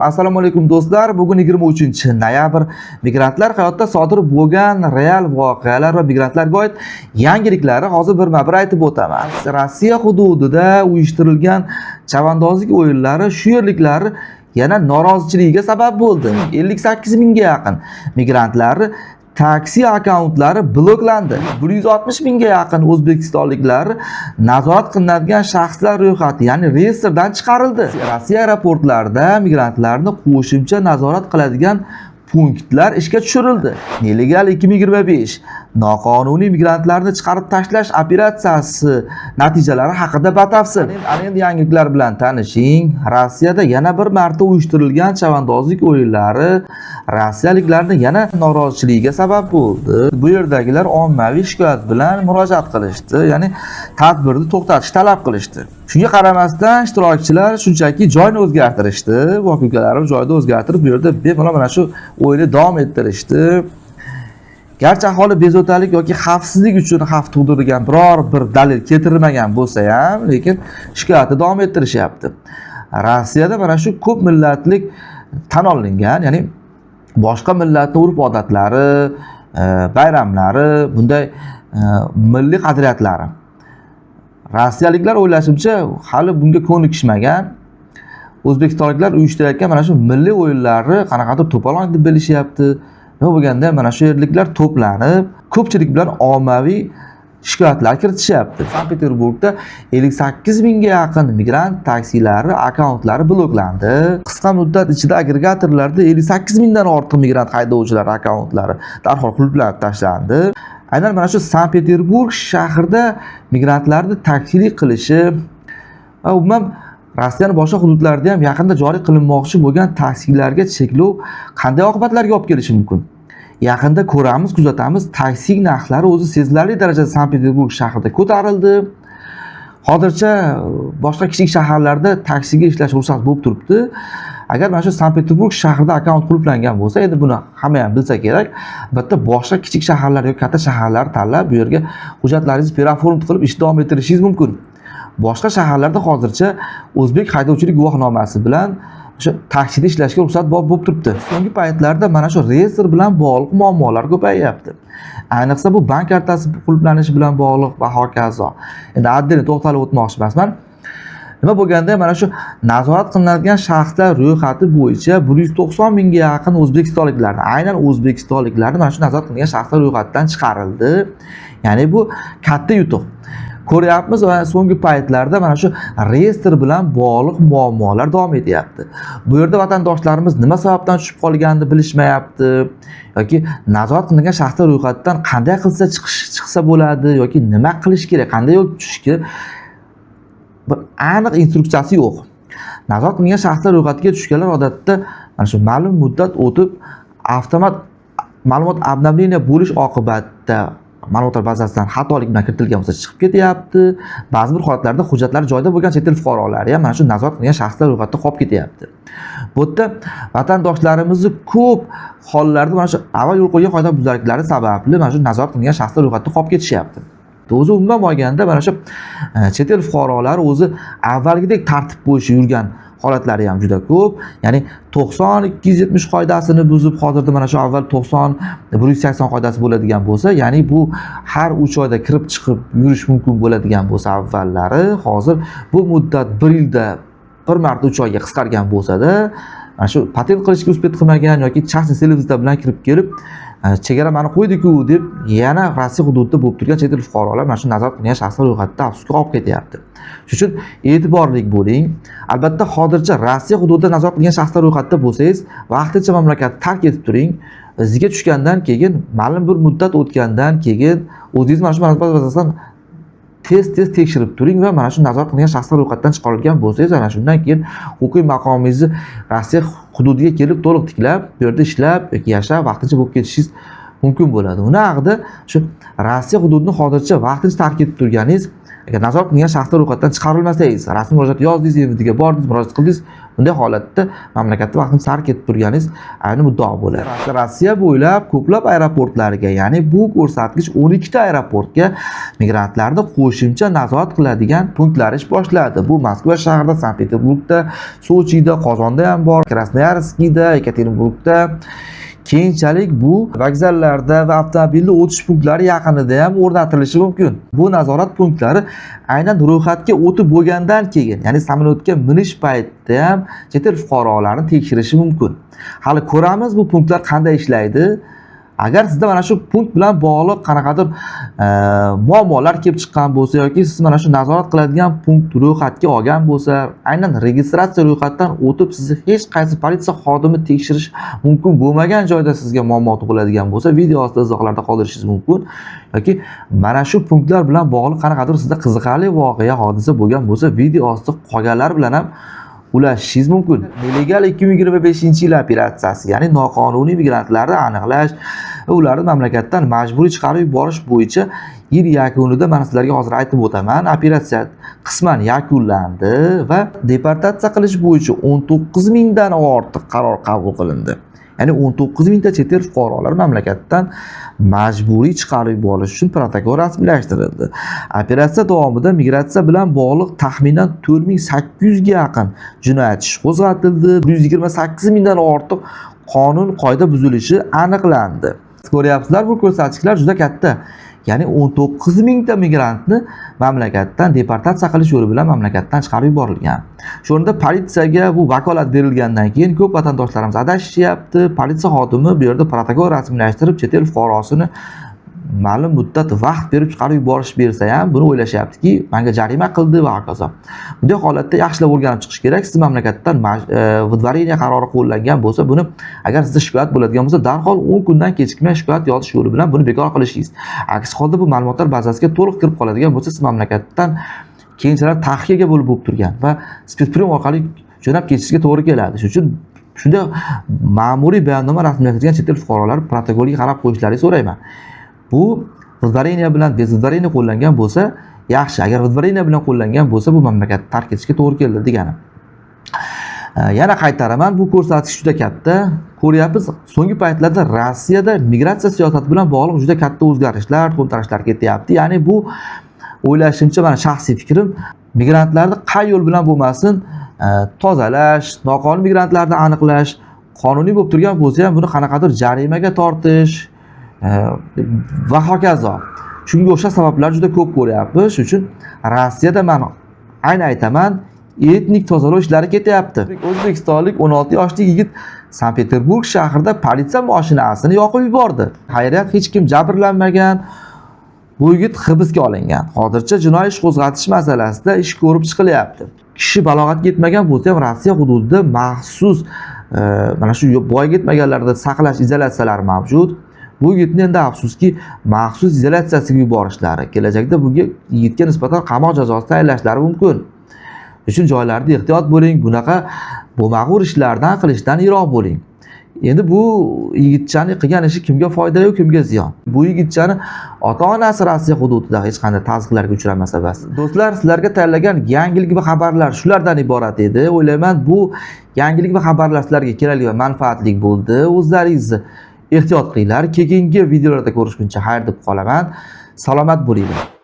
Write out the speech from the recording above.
Assalomu alaykum do'stlar. Bugun 23-noyabr migrantlar hayotda sodir bo'lgan real voqealar va migrantlarga oid yangiliklarni hozir birma-bir aytib o'taman. Rossiya hududida uyushtirilgan chavandozlik o'yinlari shu yerliklar yana norozichiligiga sabab bo'ldi. 58 mingga yaqin migrantlar taksi akkauntlari bloklandi. 160 mingga yaqin o'zbekistonliklar nazorat qilinadigan shaxslar ro'yxati, ya'ni reyestrdan chiqarildi. Rossiya aeroportlarida migrantlarni qo'shimcha nazorat qiladigan punktlar ishga tushirildi. Nelegal 2025 noqonuniy migrantlarni chiqarib tashlash operatsiyasi natijalari haqida batafsil. Endi yangiliklar bilan tanishing. Rossiyada yana bir marta uyushtirilgan chavandozlik o'yinlari rossiyaliklarning yana noroziligiga sabab bo'ldi. Bu yerdagilar ommaviy shikoyat bilan murojaat qilishdi, ya'ni tadbirni to'xtatish talab qilishdi. Shunga qaramasdan ishtirokchilar shunchaki joyni o'zgartirishdi, voqealarni joyida o'zgartirib, bu yerda bemalol mana shu o'yinni davom ettirishdi. Garchi aholi bezovtalik yoki xavfsizlik uchun xavf tug'dirgan biror bir dalil keltirilmagan bo'lsa ham, lekin shikoyatni davom ettirishyapti. Rossiyada mana shu ko'p millatlik tan olingan, ya'ni boshqa millatning urf-odatlari, bayramlari, bunday milliy qadriyatlari. Rossiyaliklar o'ylashimcha hali bunga ko'nikishmagan. O'zbekistonliklar uyushtirayotgan mana shu milliy o'yinlarni qanaqadir to'polon deb bilishyapti. Nima bo'lganda mana shu yerliklar to'planib, ko'pchilik bilan ommaviy shikoyatlar kiritishyapti. Sankt-Peterburgda 58 mingga yaqin migrant taksilari akkauntlari bloklandi. Qisqa muddat ichida agregatorlarda 58 mingdan ortiq migrant haydovchilar akkauntlari darhol qulflanib tashlandi. Aynan mana shu Sankt-Peterburg shahrida migrantlarni taksilik qilishi va umuman Rossiyaning boshqa hududlarida ham yaqinda joriy qilinmoqchi bo'lgan taksilarga cheklov qanday oqibatlarga olib kelishi mumkin? Yaqinda ko'ramiz, kuzatamiz, taksi narxlari o'zi sezilarli darajada Sankt-Peterburg shahrida ko'tarildi. Hozircha boshqa kichik shaharlarda taksiga ishlash ruxsat bo'lib turibdi. Agar mana shu Sankt-Peterburg shahrida akkaunt qulflangan bo'lsa, endi buni hamma ham bilsa kerak, bitta boshqa kichik shaharlar yoki katta shaharlarni tanlab, bu yerga hujjatlaringizni peraform qilib ish davom ettirishingiz mumkin. Boshqa shaharlarda hozircha o'zbek haydovchilik guvohnomasi bilan o'sha taksida ishlashga ruxsat bo'lib turibdi. So'nggi paytlarda mana shu reyestr bilan bog'liq muammolar ko'payyapti. Ayniqsa bu bank kartasi qulflanishi bilan bog'liq va hokazo. Endi addiy to'xtalib o'tmoqchi emasman. Nima bo'lganda mana shu nazorat qilinadigan shaxslar ro'yxati bo'yicha 190 mingga yaqin o'zbekistonliklarni, aynan o'zbekistonliklarni mana shu nazorat qilingan shaxslar ro'yxatidan chiqarildi. Ya'ni bu katta yutuq. Ko'ryapmiz va so'nggi paytlarda mana shu reyestr bilan bog'liq muammolar davom etyapti. Bu yerda vatandoshlarimiz nima sababdan tushib qolganini bilishmayapti yoki nazorat qilingan shaxslar ro'yxatidan qanday qilsa chiqsa bo'ladi yoki nima qilish kerak, qanday yo'l tutish kerak, bir aniq instruksiyasi yo'q. Nazorat qilingan shaxslar ro'yxatiga tushganlar odatda mana shu ma'lum muddat o'tib avtomat ma'lumot obnovleniya bo'lish oqibatida ma'lumotlar bazasidan xatolik bilan kiritilgan bo'lsa chiqib ketyapti. Ba'zi bir holatlarda hujjatlar joyida bo'lgan chet el fuqarolari ham mana shu nazorat qilingan shaxslar ro'yxatida qolib ketyapti. Bu yerda vatandoshlarimizni ko'p hollarda mana shu avval yo'l qo'ygan qoidabuzarliklari sababli mana shu nazorat qilingan shaxslar ro'yxatida qolib ketishyapti. O'zi umuman olganda mana shu chet el fuqarolari o'zi avvalgidek tartib bo'yicha yurgan holatlari ham juda ko'p. Ya'ni 90-270 qoidasini buzib, hozirda mana shu avval 90-180 qoidasi bo'ladigan bo'lsa, ya'ni bu har 3 oyda kirib chiqib yurish mumkin bo'ladigan bo'lsa avvallari, hozir bu muddat 1 yilda bir marta 3 oyga qisqargan bo'lsa-da, mana shu patent qilishga uspet qilmagan yoki частный selektsiya bilan kirib kelib chegara mani qo'ydi-ku deb yana Rossiya hududida bo'lib turgan chet el fuqarolar mana shu nazorat qilingan shaxslar ro'yxatida afsusga olib ketyapti. Shuning uchun e'tiborli bo'ling. Albatta hozircha Rossiya hududida nazorat qilingan shaxslar ro'yxatida bo'lsangiz, vaqtincha mamlakatni tark etib turing. Sizga tushgandan keyin, ma'lum bir muddat o'tgandan keyin o'zingiz mana shu ma'lumot bazasidan tez tekshirib turing va mana shu nazorat qilingan shaxslar ro'yxatdan chiqarilgan bo'lsangiz, ana shundan keyin huquqiy maqomingizni Rossiya hududiga kelib to'liq tiklab, bu yerda ishlab yoki yashab vaqtincha bo'lib ketishingiz mumkin bo'ladi. Uni haqida shu Rossiya hududini hozircha vaqtincha tark etib turganingiz, agar nazorat qilingan shaxslar ro'yxatdan chiqarilmasangiz, rasmiy murojaat yozdingiz, MVDga bordingiz, murojaat qildingiz, Bunday holatda mamlakatda vaqtincha tark etib turganingiz ayni muddao bo'ladi. Rossiya bo'ylab ko'plab aeroportlarga, ya'ni bu ko'rsatkich 12 ta aeroportga migrantlarni qo'shimcha nazorat qiladigan punktlar ish boshladi. Bu Moskva shahrida, Sankt-Peterburgda, Sochida, Qozonda ham bor, Krasnoyarskda, Yekaterinburgda. Keyinchalik bu vokzallarda va avtomobilni o'tish punktlari yaqinida ham o'rnatilishi mumkin. Bu nazorat punktlari aynan ro'yxatga o'tib bo'lgandan keyin, ya'ni samolyotga minish paytida ham chet el fuqarolarini tekshirishi mumkin. Hali ko'ramiz bu punktlar qanday ishlaydi. Agar sizda mana shu punkt bilan bog'liq qanaqadir muammolar kelib chiqqan bo'lsa yoki siz mana shu nazorat qiladigan punkt ro'yxatga olgan bo'lsa, aynan registratsiya ro'yxatdan o'tib sizni hech qaysi politsiya xodimi tekshirish mumkin bo'lmagan joyda sizga muammo tug'iladigan bo'lsa, video ostida izohlarda qoldirishingiz mumkin. Yoki mana shu punktlar bilan bog'liq qanaqadir sizda qiziqarli voqea, hodisa bo'lgan bo'lsa, video ostida qolganlar bilan ham ulashishingiz mumkin. Nelegal 2025-yil operatsiyasi, ya'ni noqonuniy migrantlarni aniqlash va ularni mamlakatdan majburiy chiqarib yuborish bo'yicha yil yakunida men sizlarga hozir aytib o'taman. Operatsiya qisman yakunlandi va deportatsiya qilish bo'yicha 19 mingdan ortiq qaror qabul qilindi. Ya'ni 19 mingta chet el fuqarolari mamlakatdan majburiy chiqarib yuborish uchun protokol rasmiylashtirildi. Operatsiya davomida migratsiya bilan bog'liq taxminan 4800 ga yaqin jinoyat ishi qo'zg'atildi. 128 mingdan ortiq qonun qoida buzilishi aniqlandi. Ko'ryapsizlar, bu ko'rsatkichlar juda katta. Ya'ni 19 mingta migrantni mamlakatdan deportatsiya qilish yo'li bilan mamlakatdan chiqarib yuborilgan. Shu o'rinda politsiyaga bu vakolat berilgandan keyin ko'p vatandoshlarimiz adashishyapti. Politsiya xodimi bu yerda protokol rasmiylashtirib, chet el fuqarosini ma'lum muddat vaqt berib chiqarib yuborish bersa ham buni o'ylashyaptiki, menga jarima qildi va hokazo. Bunday holatda yaxshilab o'rganib chiqish kerak. Siz mamlakatdan vodvoreniya qarori qo'llangan bo'lsa, buni agar sizda shikoyat bo'ladigan bo'lsa, darhol 10 kundan kechikmay shikoyat yozish yo'li bilan buni bekor qilishingiz. Aks holda bu ma'lumotlar bazasiga to'liq kirib qoladigan bo'lsa, siz mamlakatdan keyinchalik taxliyaga bo'lib turgan va spetsprium orqali jo'nab ketishga to'g'ri keladi. Shuning uchun shunda ma'muriy bayonnoma rasmiylashtirilgan chet el fuqarolari protokolga qarab qo'yishlarini so'rayman. Bu vodvoreniya bilan bezvodvoreniya qo'llangan bo'lsa yaxshi. Agar vodvoreniya bilan qo'llangan bo'lsa, bu mamlakatni tark etishga to'g'ri keldi degani. Yana qaytaraman, bu ko'rsatkich juda katta. Ko'ryapmiz, so'nggi paytlarda Rossiyada migratsiya siyosati bilan bog'liq juda katta o'zgarishlar, to'ntarishlar ketyapti. Ya'ni bu o'ylashimcha, mana shaxsiy fikrim, migrantlarni qay yo'l bilan bo'lmasin tozalash, noqonuniy migrantlarni aniqlash, qonuniy bo'lib turgan bo'lsa ham buni qanaqadir jarimaga tortish va hokazo. Shunga o'xshash sabablar juda ko'p ko'ryapmiz. Shuning uchun Rossiyada men ayni aytaman, etnik tozalash ishlari ketyapti. O'zbekistonlik 16 yoshli yigit Sankt-Peterburg shahrida politsiya mashinasini yoqib yubordi. Xayriyat, hech kim jabrlanmagan. Bu yigit hibsga olingan. Hozircha jinoiy ish qo'zg'atish masalasida ish ko'rib chiqilyapti. Kishi balog'atga yetmagan bo'lsa ham Rossiya hududida maxsus mana shu voyaga yetmaganlarda saqlash izolyatsiyalari mavjud. Bu yigitni endi afsuski maxsus izolyatsiyasiga yuborishlari, kelajakda bu yigitga nisbatan qamoq jazosi tayinlashlari mumkin. Uchun joylarda ehtiyot bo'ling, bunaqa bo'lmag'ur ishlardan qilishdan yiroq bo'ling. Endi bu yigitchani qilgan ishi kimga foyda yo'q, kimga ziyon. Bu yigitchani ota-onasi Rossiya hududida hech qanday tazyiqlarga uchramasa bas. Do'stlar, sizlarga tayyorlagan yangilik va xabarlar shulardan iborat edi. O'ylayman, bu yangilik va xabarlar sizlarga kerakli va manfaatli bo'ldi. O'zlaringizni ehtiyot qilinglar. Keyingi videolarda ko'rishguncha xayr deb qolaman. Salomat bo'linglar.